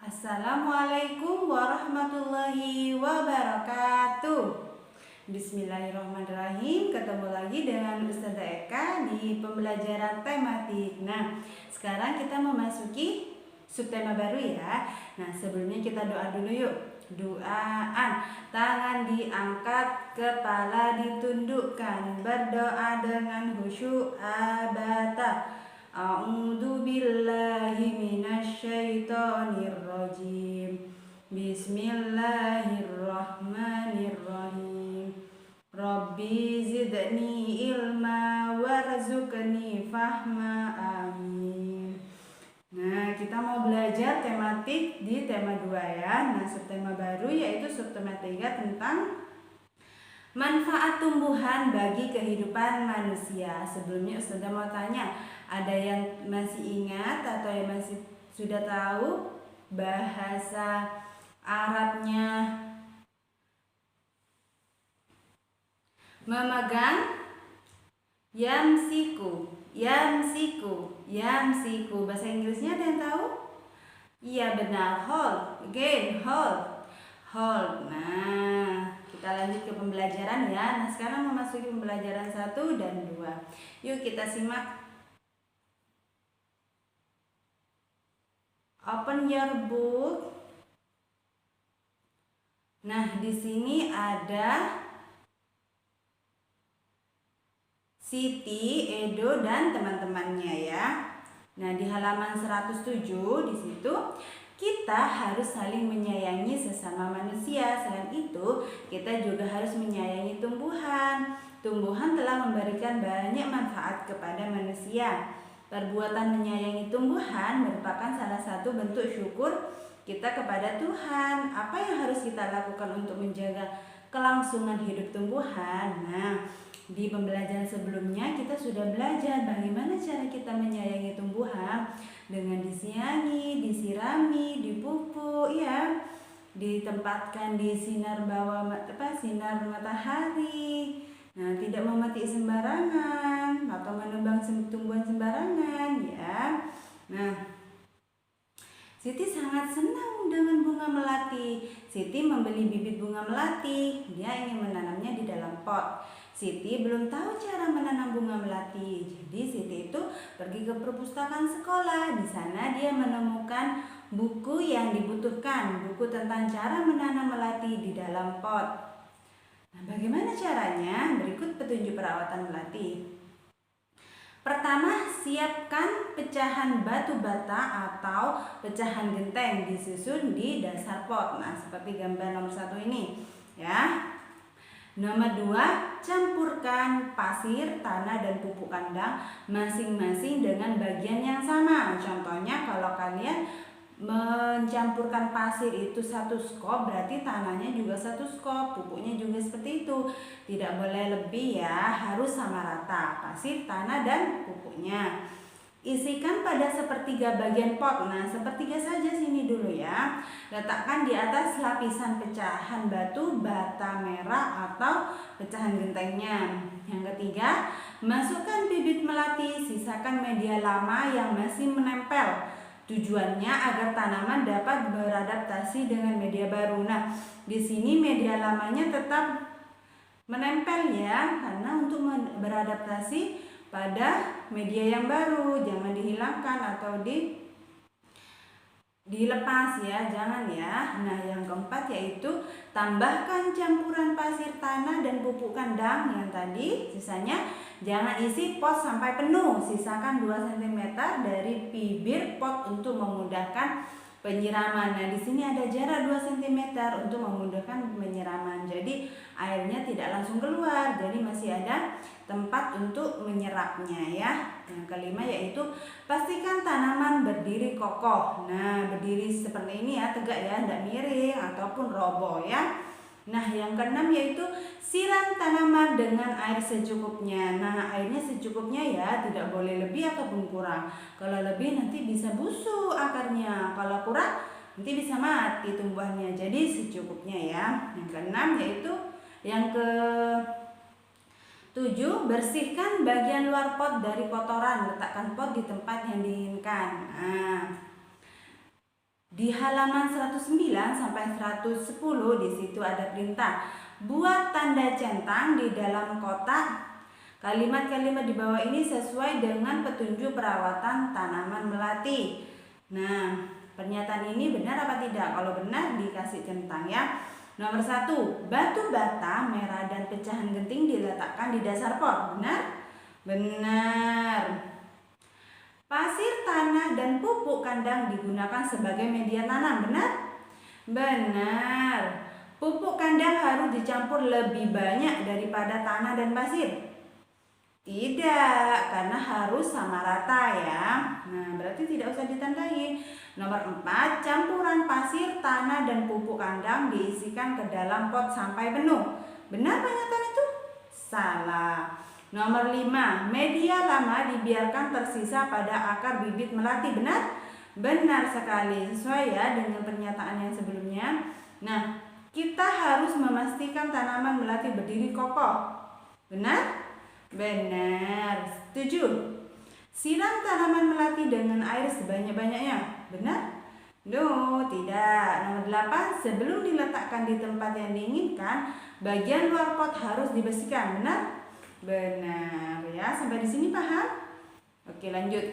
Assalamualaikum warahmatullahi wabarakatuh. Bismillahirrahmanirrahim. Ketemu lagi dengan Ustazah Eka di pembelajaran tematik. Nah, sekarang kita memasuki subtema baru ya. Nah, sebelumnya kita doa dulu yuk. Doaan. Tangan diangkat, kepala ditundukkan, berdoa dengan khusyuk abata. A'udzu billahi minasyaitonir rajim. Bismillahirrahmanirrahim. Rabbi zidni ilma warzuqni fahma. Amin. Nah, kita mau belajar tematik di tema 2 ya. Nah, subtema baru yaitu subtema 3 tentang manfaat tumbuhan bagi kehidupan manusia. Sebelumnya Ustazah mau tanya, ada yang masih ingat atau yang masih sudah tahu bahasa Arabnya memegang? Yamsiku. Bahasa Inggrisnya ada yang tahu? Iya benar, hold. Again, hold. Nah, kita lanjut ke pembelajaran ya. Nah, sekarang memasuki pembelajaran 1 dan 2. Yuk kita simak. Open your book. Nah, di sini ada Siti, Edo dan teman-temannya ya. Nah, di halaman 107 di situ kita harus saling menyayangi sesama manusia. Selain itu, kita juga harus menyayangi tumbuhan. Tumbuhan telah memberikan banyak manfaat kepada manusia. Perbuatan menyayangi tumbuhan merupakan salah satu bentuk syukur kita kepada Tuhan. Apa yang harus kita lakukan untuk menjaga kelangsungan hidup tumbuhan? Nah, di pembelajaran sebelumnya kita sudah belajar bagaimana cara kita menyayangi tumbuhan dengan disiangi, disirami, dipupuk ya, ditempatkan di sinar sinar matahari. Nah, tidak memetik sembarangan atau menebang tumbuhan sembarangan ya. Nah, Siti sangat senang dengan bunga melati. Siti membeli bibit bunga melati. Dia ingin menanamnya di dalam pot. Siti belum tahu cara menanam bunga melati. Jadi Siti itu pergi ke perpustakaan sekolah. Di sana dia menemukan buku yang dibutuhkan, buku tentang cara menanam melati di dalam pot. Nah, bagaimana caranya? Berikut petunjuk perawatan melati. Pertama, siapkan pecahan batu bata atau pecahan genteng disusun di dasar pot. Nah, seperti gambar nomor 1 ini ya. Nomor 2, campurkan pasir, tanah, dan pupuk kandang masing-masing dengan bagian yang sama. Contohnya kalau kalian mencampurkan pasir itu 1 skop, berarti tanahnya juga 1 skop, pupuknya juga seperti itu. Tidak boleh lebih ya, harus sama rata pasir, tanah, dan pupuknya. Isikan pada sepertiga bagian pot. Nah, sepertiga saja sini dulu ya. Letakkan di atas lapisan pecahan batu bata merah atau pecahan gentengnya. Yang ketiga, masukkan bibit melati, sisakan media lama yang masih menempel. Tujuannya agar tanaman dapat beradaptasi dengan media baru. Nah, di sini media lamanya tetap menempel ya, karena untuk beradaptasi pada media yang baru, jangan dihilangkan atau dilepas ya, jangan ya. Nah, yang keempat yaitu tambahkan campuran pasir, tanah, dan pupuk kandang yang tadi. Sisanya jangan isi pot sampai penuh, sisakan 2 cm dari bibir pot untuk memudahkan penyiraman. Nah, di sini ada jarak 2 cm untuk memudahkan penyiraman. Jadi airnya tidak langsung keluar, jadi masih ada tempat untuk menyerapnya ya. Yang kelima yaitu pastikan tanaman berdiri kokoh. Nah, berdiri seperti ini ya, tegak ya, tidak miring ataupun roboh ya. Nah, yang keenam yaitu siram tanaman dengan air secukupnya. Nah, airnya secukupnya ya, tidak boleh lebih ataupun kurang. Kalau lebih nanti bisa busuk akarnya, kalau kurang nanti bisa mati tumbuhannya. Jadi secukupnya ya. Yang keenam yaitu yang ke-7, bersihkan bagian luar pot dari kotoran. Letakkan pot di tempat yang diinginkan. Nah, Di halaman 109 sampai 110 di situ ada perintah. Buat tanda centang di dalam kotak. Kalimat-kalimat di bawah ini sesuai dengan petunjuk perawatan tanaman melati. Nah, pernyataan ini benar apa tidak? Kalau benar dikasih centang ya. Nomor 1, batu bata, merah dan pecahan genting diletakkan di dasar pot. Benar? Benar. Pasir, tanah, dan pupuk kandang digunakan sebagai media tanam. Benar? Benar. Pupuk kandang harus dicampur lebih banyak daripada tanah dan pasir. Tidak, karena harus sama rata ya. Nah, berarti tidak usah ditandai. Nomor 4, campuran pasir, tanah, dan pupuk kandang diisikan ke dalam pot sampai penuh. Benar pernyataan itu? Salah. Nomor 5, media lama dibiarkan tersisa pada akar bibit melati. Benar? Benar sekali, sesuai ya dengan pernyataan yang sebelumnya. Nah, kita harus memastikan tanaman melati berdiri kokoh. Benar? Benar. 7. Siram tanaman melati dengan air sebanyak-banyaknya. Benar? No, tidak. Nomor 8. Sebelum diletakkan di tempat yang diinginkan, bagian luar pot harus dibersihkan. Benar? Benar ya. Sampai di sini paham? Oke, lanjut.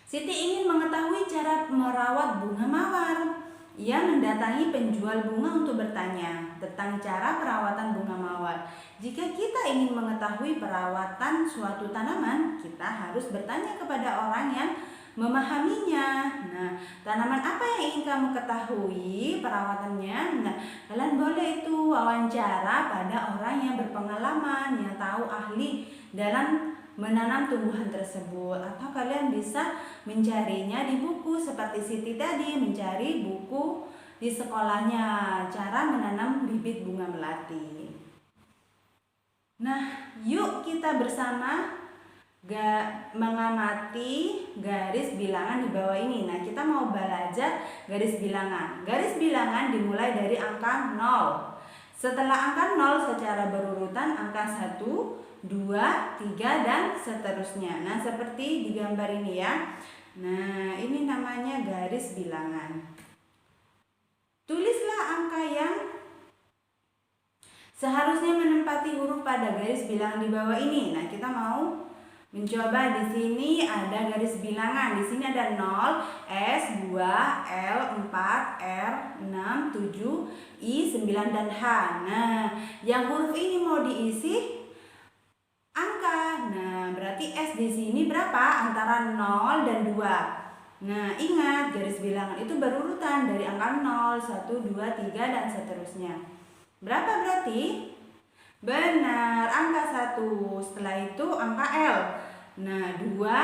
Siti ingin mengetahui cara merawat bunga mawar. Ia mendatangi penjual bunga untuk bertanya tentang cara perawatan bunga mawar. Jika kita ingin mengetahui perawatan suatu tanaman, kita harus bertanya kepada orang yang memahaminya. Nah, tanaman apa yang ingin kamu ketahui perawatannya? Nah, kalian boleh itu wawancara pada orang yang berpengalaman, yang tahu ahli dalam menanam tumbuhan tersebut, atau kalian bisa mencarinya di buku seperti Siti tadi mencari buku di sekolahnya cara menanam bibit bunga melati. Nah, yuk kita bersama mengamati garis bilangan di bawah ini. Nah, kita mau belajar garis bilangan. Garis bilangan dimulai dari angka 0. Setelah angka 0 secara berurutan angka 1, 2, 3, dan seterusnya. Nah, seperti di gambar ini ya. Nah, ini namanya garis bilangan. Tulislah angka yang seharusnya menempati huruf pada garis bilangan di bawah ini. Nah, kita mau mencoba. Di sini ada garis bilangan. Di sini ada 0, S, 2, L, 4, R, 6, 7, I, 9, dan H. Nah, yang huruf ini mau diisi angka. Nah, berarti S di sini berapa? Antara 0 dan 2. Nah, ingat garis bilangan itu berurutan dari angka 0, 1, 2, 3, dan seterusnya. Berapa berarti? Benar, angka 1. Setelah itu angka L. Nah, 2,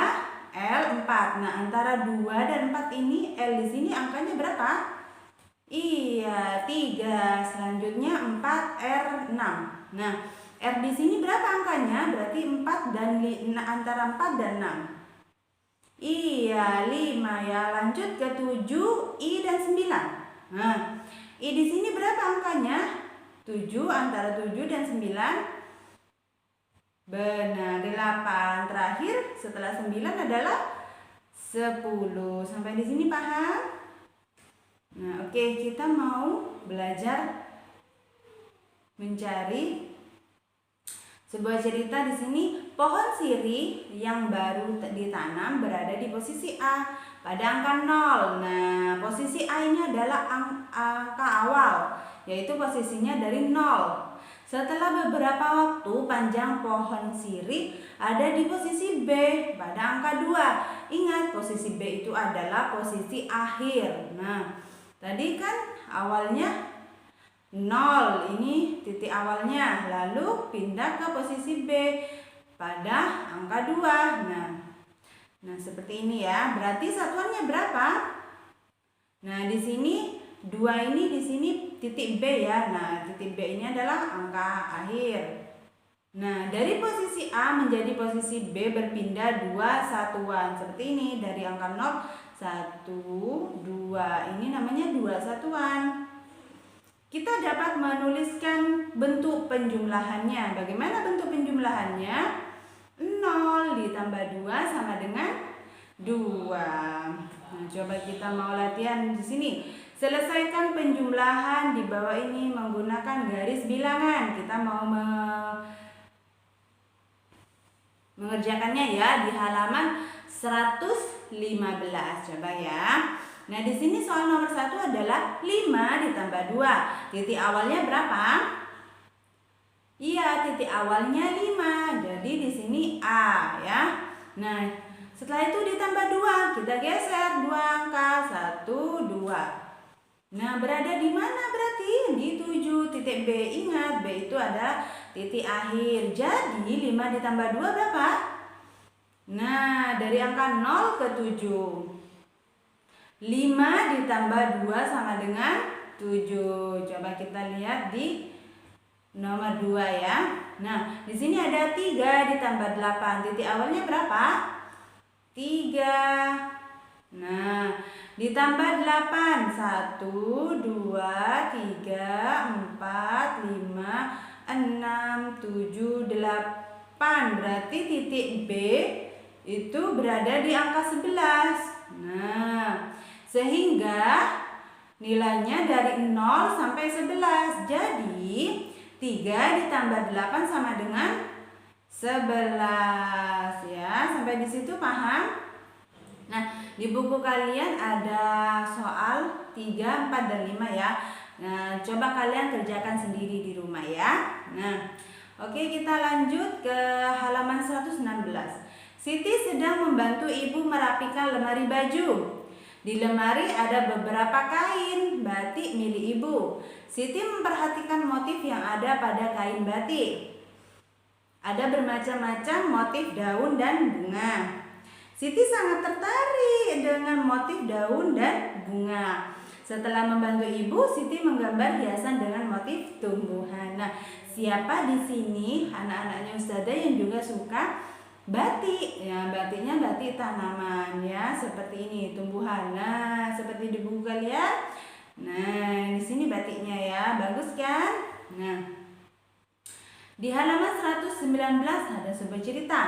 L, 4. Nah, antara 2 dan 4 ini L di sini angkanya berapa? Iya, 3. Selanjutnya 4, R, 6. Nah, R di sini berapa angkanya? Berarti 4 dan antara 4 dan 6. Iya, 5 ya. Lanjut ke 7, I, dan 9. Nah, I di sini berapa angkanya? 7, antara 7 dan 9. Benar, 8. Terakhir setelah 9 adalah 10. Sampai di sini paham? Nah, oke, kita mau belajar mencari sebuah cerita. Di sini pohon sirih yang baru ditanam berada di posisi A pada angka 0. Nah, posisi A ini adalah angka awal, yaitu posisinya dari 0. Setelah beberapa waktu panjang pohon sirih ada di posisi B pada angka 2. Ingat, posisi B itu adalah posisi akhir. Nah, tadi kan awalnya 0, ini titik awalnya, lalu pindah ke posisi B pada angka 2. Nah, seperti ini ya. Berarti satuannya berapa? Nah, di sini 2 ini di sini titik B ya. Nah, titik B ini adalah angka akhir. Nah, dari posisi A menjadi posisi B berpindah 2 satuan. Seperti ini, dari angka 0, 1, 2. Ini namanya 2 satuan. Kita dapat menuliskan bentuk penjumlahannya. Bagaimana bentuk penjumlahannya? 0 ditambah 2 sama dengan 2. Nah, coba kita mau latihan di sini. Selesaikan penjumlahan di bawah ini menggunakan garis bilangan. Kita mau mengerjakannya ya di halaman 115. Coba ya. Nah, di sini soal nomor 1 adalah 5 ditambah 2. Titik awalnya berapa? Iya, titik awalnya 5. Jadi di sini A ya. Nah, setelah itu ditambah 2. Kita geser 2 angka 1 2. Nah, berada di mana berarti? Di 7. Titik B. Ingat, B itu ada titik akhir. Jadi 5 ditambah 2 berapa? Nah, dari angka 0 ke 7. 5 ditambah 2 sama dengan 7. Coba kita lihat di nomor 2 ya. Nah, di sini ada 3 ditambah 8. Titik awalnya berapa? 3. Nah, ditambah 8. 1, 2, 3, 4, 5, 6, 7, 8. Berarti titik B itu berada di angka 11. Nah, sehingga nilainya dari 0 sampai 11. Jadi 3 ditambah 8 sama dengan 11 ya. Sampai di situ paham? Nah, di buku kalian ada soal 3, 4, dan 5 ya. Nah, coba kalian kerjakan sendiri di rumah ya. Nah, oke, kita lanjut ke halaman 116. Siti sedang membantu ibu merapikan lemari baju. Di lemari ada beberapa kain batik milik ibu. Siti memperhatikan motif yang ada pada kain batik. Ada bermacam-macam motif daun dan bunga. Siti sangat tertarik dengan motif daun dan bunga. Setelah membantu ibu, Siti menggambar hiasan dengan motif tumbuhan. Nah, siapa di sini anak-anaknya Ustazah yang juga suka batik? Ya, batiknya batik tanaman ya, seperti ini tumbuhan. Nah, seperti di buku kalian. Nah, di sini batiknya ya, bagus kan? Nah, di halaman 119 ada sebuah cerita.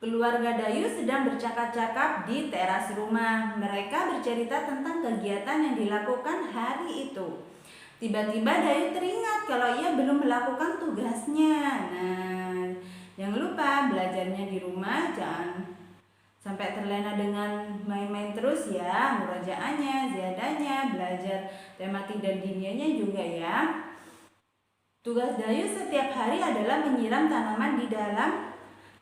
Keluarga Dayu sedang bercakap-cakap di teras rumah. Mereka bercerita tentang kegiatan yang dilakukan hari itu. Tiba-tiba Dayu teringat kalau ia belum melakukan tugasnya. Nah, jangan lupa belajarnya di rumah, jangan sampai terlena dengan main-main terus ya. Murajaahnya, ziadahnya, belajar tematik dan dinianya juga ya. Tugas Dayu setiap hari adalah menyiram tanaman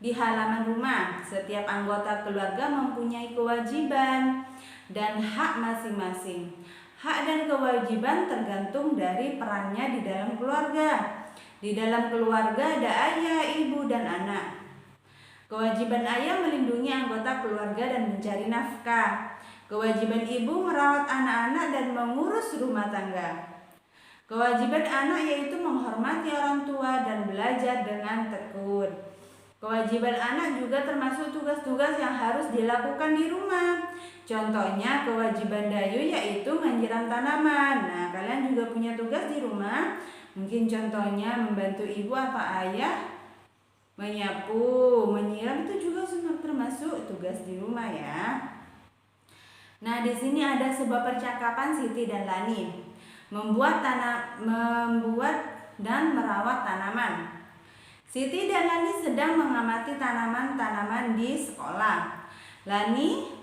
di halaman rumah. Setiap anggota keluarga mempunyai kewajiban dan hak masing-masing. Hak dan kewajiban tergantung dari perannya di dalam keluarga. Di dalam keluarga ada ayah, ibu, dan anak. Kewajiban ayah melindungi anggota keluarga dan mencari nafkah. Kewajiban ibu merawat anak-anak dan mengurus rumah tangga. Kewajiban anak yaitu menghormati orang tua dan belajar dengan tekun. Kewajiban anak juga termasuk tugas-tugas yang harus dilakukan di rumah. Contohnya kewajiban Dayu yaitu menyiram tanaman. Nah, kalian juga punya tugas di rumah. Mungkin contohnya membantu ibu atau ayah menyapu, menyiram, itu juga termasuk tugas di rumah ya. Nah, di sini ada sebuah percakapan Siti dan Lani. Membuat dan merawat tanaman. Siti dan Lani sedang mengamati tanaman-tanaman di sekolah. Lani,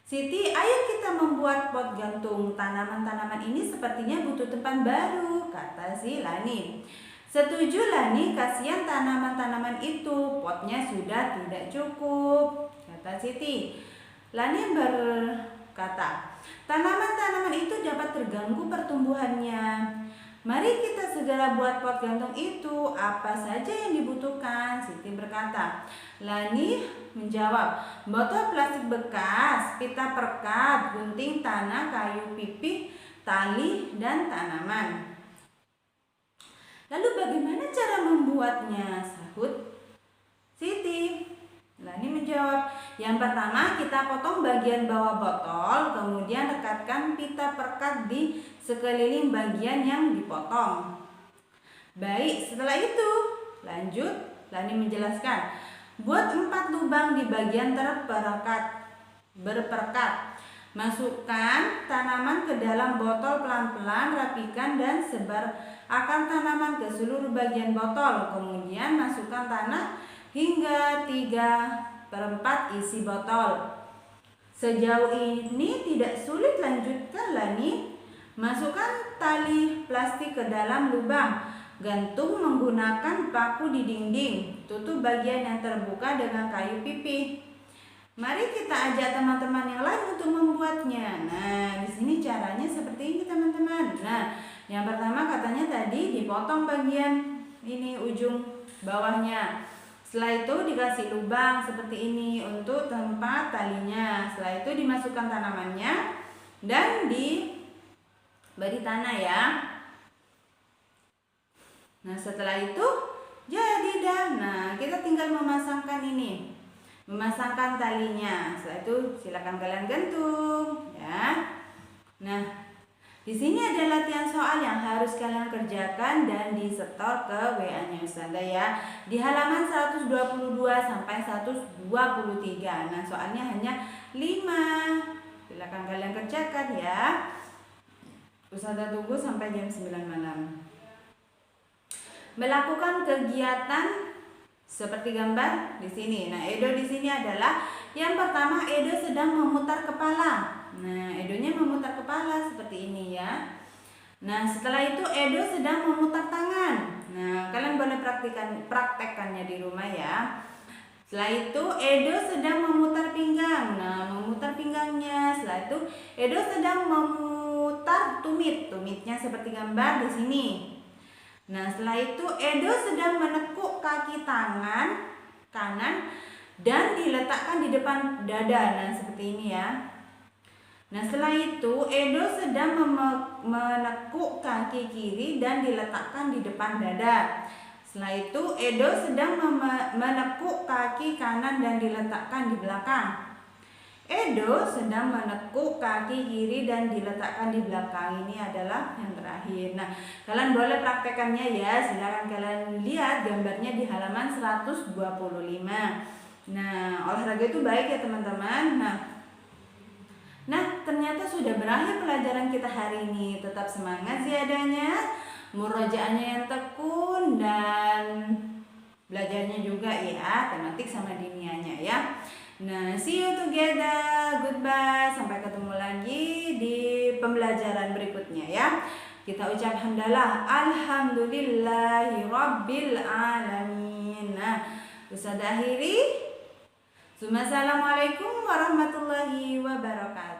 Siti, ayo kita membuat pot gantung. Tanaman-tanaman ini sepertinya butuh tempat baru, kata si Lani. Setuju Lani, kasihan tanaman-tanaman itu, potnya sudah tidak cukup, kata Siti. Lani berkata, tanaman-tanaman itu dapat terganggu pertumbuhannya. Mari kita segera buat pot gantung itu. Apa saja yang dibutuhkan? Siti berkata. Lani menjawab, botol plastik bekas, pita perkat, gunting tanah, kayu pipih, tali, dan tanaman. Lalu bagaimana cara membuatnya? Sahut Siti. Lani menjawab, yang pertama kita potong bagian bawah botol, kemudian rekatkan pita perkat di sekeliling bagian yang dipotong. Baik, setelah itu, lanjut, Lani menjelaskan, buat 4 lubang di bagian berperkat. Masukkan tanaman ke dalam botol pelan-pelan, rapikan dan sebar akar tanaman ke seluruh bagian botol. Kemudian masukkan tanah hingga 3/4 isi botol. Sejauh ini tidak sulit, lanjutkanlah nih. Masukkan tali plastik ke dalam lubang. Gantung menggunakan paku di dinding. Tutup bagian yang terbuka dengan kayu pipih. Mari kita ajak teman-teman yang lain untuk membuatnya. Nah, di sini caranya seperti ini teman-teman. Nah, yang pertama katanya tadi dipotong bagian ini ujung bawahnya. Setelah itu dikasih lubang seperti ini untuk tempat talinya. Setelah itu dimasukkan tanamannya dan diberi tanah ya. Nah, setelah itu jadi dah. Nah, kita tinggal memasangkan ini. Memasangkan talinya. Setelah itu silakan kalian gantung ya. Nah, di sini ada latihan soal yang harus kalian kerjakan dan disetor ke WA-nya Ustazah ya. Di halaman 122 sampai 123. Nah, soalnya hanya 5. Silakan kalian kerjakan ya. Ustazah tunggu sampai jam 9 malam. Melakukan kegiatan seperti gambar di sini. Nah, Edo di sini adalah yang pertama, Edo sedang memutar kepala. Nah, Edonya memutar kepala seperti ini ya. Nah, setelah itu Edo sedang memutar tangan. Nah, kalian boleh praktekkannya di rumah ya. Setelah itu Edo sedang memutar pinggang. Nah, memutar pinggangnya. Setelah itu Edo sedang memutar tumit. Tumitnya seperti gambar di sini. Nah, setelah itu Edo sedang menekuk kaki tangan kanan dan diletakkan di depan dada. Nah, seperti ini ya. Nah, setelah itu Edo sedang menekuk kaki kiri dan diletakkan di depan dada. Setelah itu Edo sedang menekuk kaki kanan dan diletakkan di belakang. Edo sedang menekuk kaki kiri dan diletakkan di belakang. Ini adalah yang terakhir. Nah, kalian boleh praktekannya ya. Silakan kalian lihat gambarnya di halaman 125. Nah, olahraga itu baik ya teman-teman. Nah, ternyata sudah berakhir pelajaran kita hari ini. Tetap semangat ziadanya, murojaahnya yang tekun dan belajarnya juga ya, tematik sama dinianya ya. Nah, see you together. Goodbye. Sampai ketemu lagi di pembelajaran berikutnya ya. Kita ucap hamdalah. Alhamdulillahirabbil alamin. Nah, Ustazah akhiri. Assalamualaikum warahmatullahi wabarakatuh.